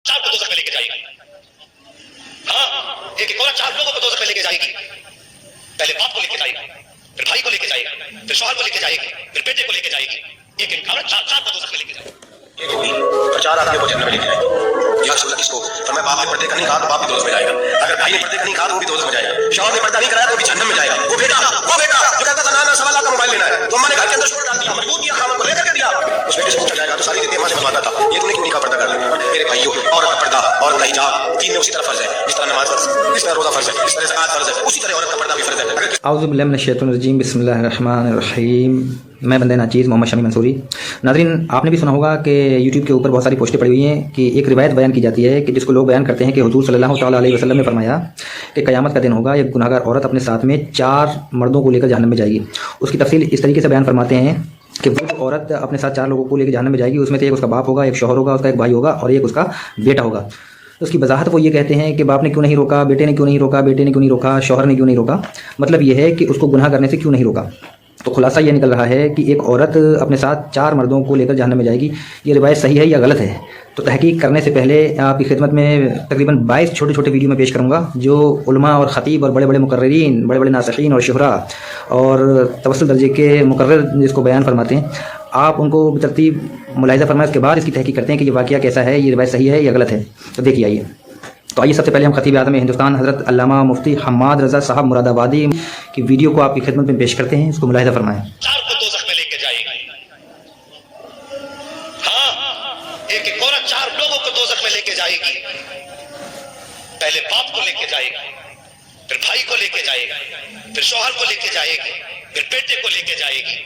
चार को दोज़ख में लेके जाएगी। हाँ, एक औरत चार लोगों को दोज़ख में लेके जाएगी। पहले बाप को लेके जाएगी, फिर भाई को लेके जाएगी, फिर शौहर को लेके जाएगी, फिर बेटे को लेके जाएगी। एक एक औरत चार को दोज़ख में लेके जाएगी। एक होगी और चार आदमियों को जन्नत में लेके जाएगी। या रसूल अल्लाह किसको? फरमाया बाप ने पर्दे का नहीं कहा तो बाप भी दोज़ख में जाएगा। अगर भाई ने पर्दे का नहीं कहा तो वो भी दोज़ख में जाएगा। शौहर ने पर्दा नहीं कराया तो भी जहन्नम में जाएगा। वो बेटा जो कहता था ना सवा लाख का मोबाइल लेना है तो अम्मा ने घर के अंदर छोड़ डाल दिया, मजबूर किया, खामन को लेकर के दिया। उस बेटे से पूछा जाएगा तो सारी चीजें अम्मा से बनवाता था, ये तूने क्यों नहीं कहा पर्दा कर ले? मेरे भाइयों, औरत का पर्दा, औरत का हिजाब, तीन में उसी तरह फर्ज है। जिस तरह नमाज फर्ज, जिस तरह रोजा फर्ज है, जिस तरह ज़कात फर्ज है, उसी तरह औरत का पर्दा भी फर्ज है। औज़ु बिल्लाहि मिनश शैतानिर रजीम, बिस्मिल्लाहिर्रहमानिर्रहीम। मैं बंदे नाचीज़ मोहम्मद शमी मंसूरी। नाज़रीन, आपने भी सुना होगा कि यूट्यूब के ऊपर बहुत सारी पोस्टें पड़ी हुई हैं कि एक रिवायत बयान की जाती है कि जिसको लोग बयान करते हैं कि हुज़ूर सल्लल्लाहु तआला अलैहि वसल्लम ने फरमाया कि क़यामत का दिन होगा, एक गुनाहगार औरत अपने साथ में 4 मर्दों को लेकर जहन्नम में जाएगी। उसकी तफसील इस तरीके से बयान फरमाते हैं कि वो औरत अपने साथ 4 लोगों को लेकर जहन्नम में जाएगी। उसमें से एक उसका बाप होगा, एक शौहर होगा, उसका एक भाई होगा और एक उसका बेटा होगा। उसकी वजाहत वो ये कहते हैं कि बाप ने क्यों नहीं रोका, बेटे ने क्यों नहीं रोका, बेटे ने क्यों नहीं रोका, शौहर ने क्यों नहीं रोका। मतलब ये है कि उसको गुनाह करने से क्यों नहीं रोका। तो खुलासा ये निकल रहा है कि एक औरत अपने साथ 4 मर्दों को लेकर जहन्नम में जाएगी। ये रिवायत सही है या गलत है, तो तहकीक करने से पहले आपकी खिदमत में तकरीबन 22 छोटे छोटे वीडियो में पेश करूँगा जो उलमा और ख़तीब और बड़े बड़े मुकर्रिरीन, बड़े बड़े नासिहीन और शुहरा और तवस्सुल दर्जे के मुकर्रर जिसको बयान फरमाते हैं, आप उनको तरतीब मुलाहिज़ा फरमाए, इसके बाद इसकी तहकीक करते हैं कि ये वाक़या कैसा है, ये रिवायत सही है या गलत है। तो देखिए आइए। तो आइए सबसे पहले हम खतीब आज़म हिंदुस्तान हज़रत अल्लामा मुफ्ती हम्माद रज़ा साहब मुरादाबादी की वीडियो को आपकी खिदमत में पेश करते हैं, इसको मुलाहिज़ा फरमाएं। 4 को दोज़ख में लेके जाएगी। हाँ, एक एक औरत 4 लोगों को दोज़ख में लेके जाएगी। पहले बाप को लेके जाएगी, फिर भाई को लेके जाएगी, फिर शौहर को लेके जाएगी, फिर बेटे को लेके जाएगी।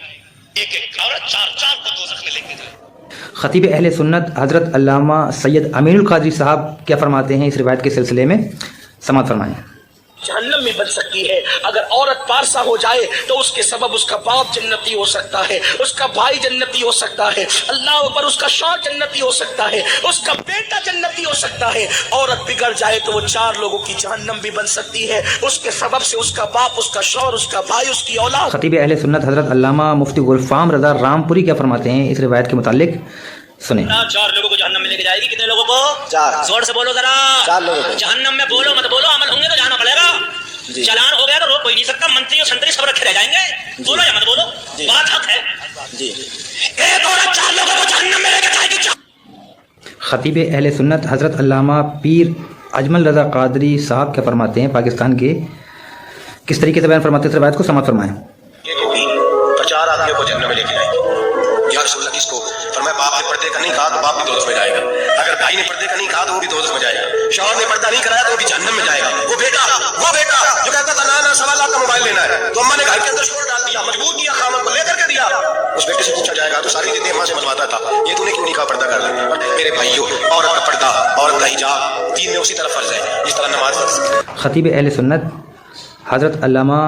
एक एक औरत 4 को दोज़ख में लेके जाएगी। खतीब अहले सुन्नत हज़रत अल्लामा सैयद अमीनुल क़ादरी साहब क्या फरमाते हैं इस रिवायत के सिलसिले में, समाअत फरमाएं। जहन्नम में बन सकती है। अगर औरत पारसा हो जाए तो उसके सबब उसका बाप जन्नती हो सकता है, उसका भाई जन्नती हो सकता है, अल्लाह पर उसका शौहर जन्नती हो सकता है, उसका बेटा जन्नती हो सकता है। औरत बिगड़ जाए तो वो 4 लोगों की जहन्नम भी बन सकती है, उसके सबब से उसका बाप, उसका शौहर, उसका भाई, उसकी औलाद। खतीब अहले सुन्नत हज़रत अल्लामा मुफ्ती गुलफ़ाम रज़ा रामपुरी क्या फरमाते हैं इस रिवायत के मुतालिक, सुने। 4 लोगों को जहन्नम में लेके जाएगी। कितने लोगों को? 4। जोर से बोलो जरा। 4 लोगों को जहन्नम में बोलो मत बोलो, अमल होंगे तो जाना पड़ेगा। चालान हो गया तो रोक कोई नहीं सकता, मंत्री और संतरी सब रखे रह जाएंगे। बोलो या मत बोलो, बात हक है जी। एक औरत 4 लोगों को जहन्नम में लेके जाएगी। खतीब अहले सुन्नत हज़रत अल्लामा पीर अजमल रज़ा क़ादरी साहब क्या फरमाते हैं, पाकिस्तान के, किस तरीके से बयान फरमाते हैं इस रिवायत को, समाअत फरमाएं। एक होगी और 4 आदमियों को जन्नत में लेके जाएगी। या रसूल अल्लाह किसको? फरमाया बाप ने पर्दे का नहीं कहा तो बाप भी दोज़ख में जाएगा। अगर भाई ने पर्दे का नहीं कहा तो वो भी दोज़ख में जाएगा। शौहर ने पर्दा नहीं कराया तो वो भी जहन्नम में जाएगा। वो बेटा जो कहता था ना सवा लाख का मोबाइल लेना है तो अम्मा ने घर के अंदर छोड़ डाल दिया, मजबूर किया, खामन को लेकर के दिया। उस बेटे से पूछा जाएगा तो सारी चीजें अम्मा से बनवाता था, ये तूने क्यों नहीं कहा पर्दा कर ले? मेरे भाइयों, औरत का पर्दा, औरत का हिजाब, तीन में उसी तरह फर्ज है जिस तरह नमाज फर्ज। खतीब अहले सुन्नत हज़रत अल्लामा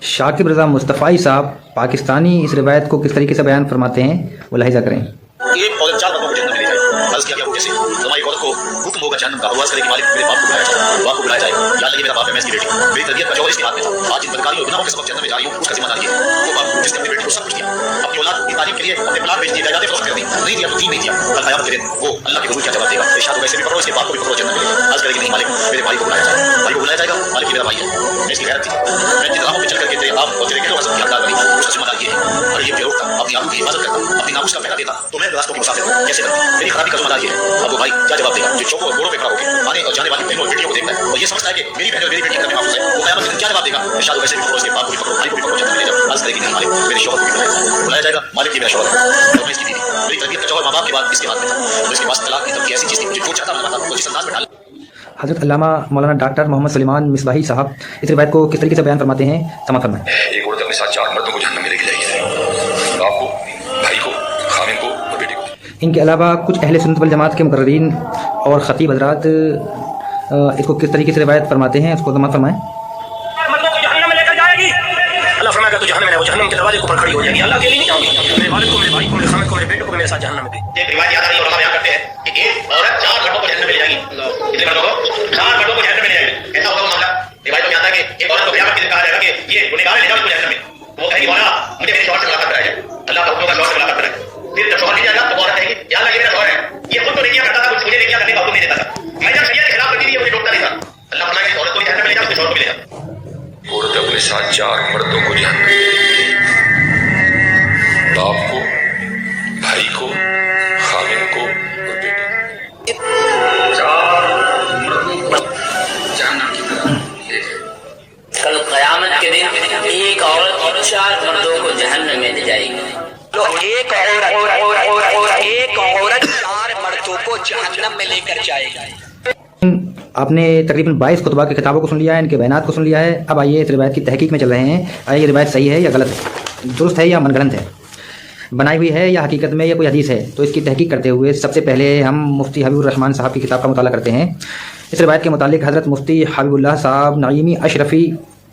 शाकिब रज़ा मुस्तफ़ाई साहब पाकिस्तानी इस रिवायत को किस तरीके से बयान फरमाते हैं, मुलाहिज़ा करें। एक औरत 4 मर्दों को जन्नत में ले जाएगी। अर्ज़ किया गया जैसे हमारी औरत को हुक्म होगा जहन्नम का, आवाज़ करे कि मालिक मेरे बाप को बुलाया जाए, बाप को बुलाया जाए, याद लगे मेरा बाप है, मैं इसकी बेटी हूँ, मेरी तरबियत का जौहर इसके हाथ में था, आज इन बदकारियों और गुनाहों के सबब जन्नत में जा रही हूँ, उसका ज़िम्मेदार ये है। वो बाप जिसने अपनी बेटी को सब कुछ दिया, अपनी औलाद की तालीम के लिए अपने प्लाट बेच दिए, जायदादें फरोख्त कर दी, नहीं दिया तो दीन नहीं दिया, कल क़यामत के दिन वो अल्लाह के हुजूर क्या जवाब देगा? इरशाद होगा इसे भी पकड़ो, इसके बाप को भी पकड़ो, जन्नत में ले जाओ। अर्ज़ करेगी नहीं मालिक मेरे भाई को बुलाया जाए, भाई को बुलाया जाएगा, मालिक मेरा भाई है, मैं इसकी गैरत थी, मैं जिन राहों पे चल करके तेरे आप और तेरे गिरोह की हकदार बनी, उसका ज़िम्मेदार ये है। अगर ये बेरोकता अपनी आबरू की हिफाजत करता, अपनी नामुस का पहरा देता तो मैं रास्तों की मुसाफिर कैसे करता? मेरी खराबी का ज़िम्मेदार ये है। अब वो भाई क्या जवाब देगा जो चौकों और गोड़ों पे खड़ा होकर आने और जाने वाली बहनों और बेटियों को देखता है और ये समझता है कि मेरी बहन और मेरी बेटी का महफूज है, वो क़यामत के दिन क्या जवाब देगा? इरशाद होगा इसे भी पकड़ो, इसके बाप को भी पकड़ो, भाई को भी पकड़ो, जन्नत में ले जाओ। अर्ज़ करेगी नहीं मालिक मेरे शौहर को भी बुलाया जाएगा, मालिक ये मेरा शौहर है और मैं इसकी बीवी, मेरी तरबियत का जौहर माँ बाप के बाद इसके हाथ में था, तो इसके पास तलाक की धमकी ऐसी चीज़ थी, मुझे जो चाहता मैं बताता, तो जिस अंदाज में डाल। हज़रत अल्लामा मौलाना डॉक्टर मोहम्मद सलीमान मिसबाही साहब इस रिवायत को किस तरीके से बयान फरमाते हैं, समाअत फरमाएं। एक औरत अपने साथ 4 मर्दों को जहन्नम में लेके जाएगी, बाप को, भाई को, खामिन को और बेटे को। इनके अलावा कुछ अहले सुन्नत वल जमात के मुकर्रिरीन और ख़तीब हज़रात इसको किस तरीके से रिवायत फरमाते हैं, उसको समाअत फरमाएं। मर्दों को जहन्नम में लेकर जाएगी। अल्लाह फरमाएगा तो जहन्नम में, वो जहन्नम के दरवाजे के ऊपर खड़ी हो जाएगी। अल्लाह के लिए नहीं जाऊंगी, मेरे वालिद को, मेरे भाई को, मेरे खामिन को, मेरे बेटे को भी मेरे साथ जहन्नम में। एक रिवायत याद आ रही है, उलमा बयान करते हैं कि एक औरत 4 मर्दों को जहन्नम में ले जाएगी। कितने मर्दों को? 4 मर्दों को जहन्नम में ले जाएगी। कैसा होगा वो मामला? रिवायतों में आता है कि एक औरत को क़यामत के दिन कहा जाएगा कि ये गुनहगार ले जाओ इसको जहन्नम में। वो कहेगी मौला मुझे मेरे शौहर से मुलाकात कराया जाए, अल्लाह का हुक्म होगा शौहर से मुलाकात कराए। फिर जब शौहर नहीं जाएगा तो वो औरत कहेगी या अल्लाह ये मेरा शौहर है, ये खुद तो नेकियां करता था, मुझे नेकियां करने का हुक्म नहीं देता था, मैं जब शरीयत के खिलाफ करती थी, मुझे रोकता नहीं था। अल्लाह फरमाए कि औरत को भी जहन्नम में ले जा, उसके शौहर को भी ले जा। औरत अपने साथ 4 मर्दों को जहन्नम में ले जाएगी, बाप को, भाई को, खामिन को और बेटे को। 4 मर्दों को जहन्नम की तरफ ले जाएगी। कल क़यामत के दिन एक औरत 4 मर्दों को जहन्नम में ले जाएगी। तो एक औरत 4 मर्दों को जहन्नम में लेकर जाएगी। आपने तकरीबन 22 खुतबा की किताबों को सुन लिया है, इनके बयानात को सुन लिया है। अब आइए इस रिवायत की तहकीक में चल रहे हैं। आइए ये रिवायत सही है या गलत है, दुरुस्त है या मनगढ़ंत है, बनाई हुई है या हकीकत में या कोई हदीस है। तो इसकी तहकीक करते हुए सबसे पहले हम मुफ्ती हबीबुर रहमान साहब की किताब का मुताला करते हैं। इस रिवायत के मुतालिक हज़रत मुफ्ती हबीबुल्लाह साहब नईमी अशरफ़ी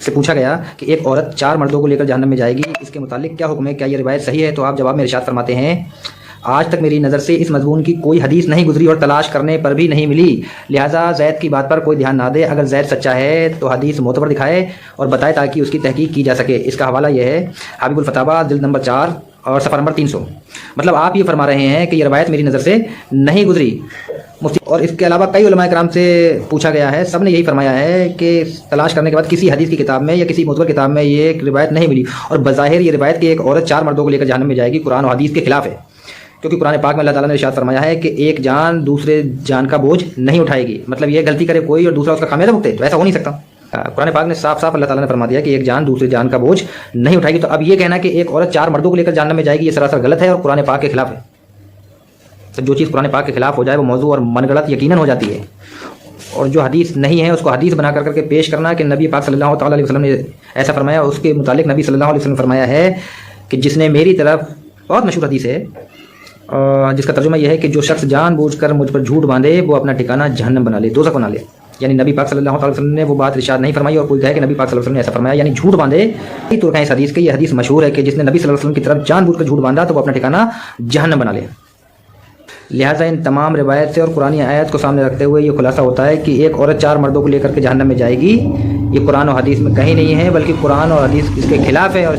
से पूछा गया कि एक औरत 4 मर्दों को लेकर जहन्नम में जाएगी, इसके मुतालिक क्या हुक्म है, क्या ये रिवायत सही है? तो आप जवाब में इरशाद फरमाते हैं, आज तक मेरी नज़र से इस मज़मून की कोई हदीस नहीं गुजरी और तलाश करने पर भी नहीं मिली, लिहाजा ज़ैद की बात पर कोई ध्यान ना दे। अगर ज़ैद सच्चा है तो हदीस मोतबर दिखाए और बताए ताकि उसकी तहकीक की जा सके। इसका हवाला यह है हबीबुल फतावा जिल्द नंबर 4 और सफ़र नंबर 300। मतलब आप ये फरमा रहे हैं कि ये रवायत मेरी नज़र से नहीं गुजरी मुफ्ती। और इसके अलावा कई उलमाए कराम से पूछा गया है, सब ने यही फरमाया है कि तलाश करने के बाद किसी हदीस की किताब में या किसी मोतबर किताब में ये एक रिवायत नहीं मिली। और बज़ाहिर ये रिवायत कि एक औरत 4 मर्दों को लेकर जहन्नम में जाएगी कुरान और हदीस के खिलाफ है, क्योंकि कुरान पाक में अल्लाह ताला ने इरशाद फरमाया है कि एक जान दूसरे जान का बोझ नहीं उठाएगी। मतलब ये गलती करे कोई और दूसरा उसका खामियाजा भुगते, तो ऐसा हो नहीं सकता। कुरान पाक ने साफ साफ अल्लाह ताला ने फरमा दिया कि एक जान दूसरे जान का बोझ नहीं उठाएगी। तो अब ये कहना कि एक औरत 4 मर्दों को लेकर जहन्नम में जाएगी, ये सरासर गलत है और कुरान पाक के खिलाफ है। तो जो चीज़ कुरान पाक के खिलाफ हो जाए वो मौजू और मनगढ़ंत यकीनन हो जाती है। और जो हदीस नहीं है उसको हदीस बना करके पेश करना कि नबी पाक सल्लल्लाहु अलैहि वसल्लम ने ऐसा फरमाया, उसके मुतालिक नबी सल्लल्लाहु अलैहि वसल्लम फरमाया है कि जिसने मेरी तरफ, बहुत मशहूर हदीस है जिसका तर्जुमा यह है कि जो शख्स जानबूझकर मुझ पर झूठ बांधे वो अपना ठिकाना जहन्नम बना ले, दोज़ख बना ले। यानी नबी पाक सल्लल्लाहु अलैहि वसल्लम ने वो बात इरशाद नहीं फरमाई और कोई कहे कि नबी पाक सल्लल्लाहु अलैहि वसल्लम ने ऐसा फरमाया, यानी झूठ बांधे। तो इस हदीस के, ये हदीस मशहूर है कि जिसने नबी सल्लल्लाहु अलैहि वसल्लम की तरफ जानबूझकर झूठ बांधा तो वो अपना ठिकाना जहन्नम बना ले। लिहाजा इन तमाम रिवायत से और कुरानी आयत को सामने रखते हुए ये खुलासा होता है कि एक औरत 4 मर्दों को लेकर के जहन्नम में जाएगी, ये कुरान और हदीस में कहीं नहीं है, बल्कि कुरान और हदीस इसके खिलाफ है। और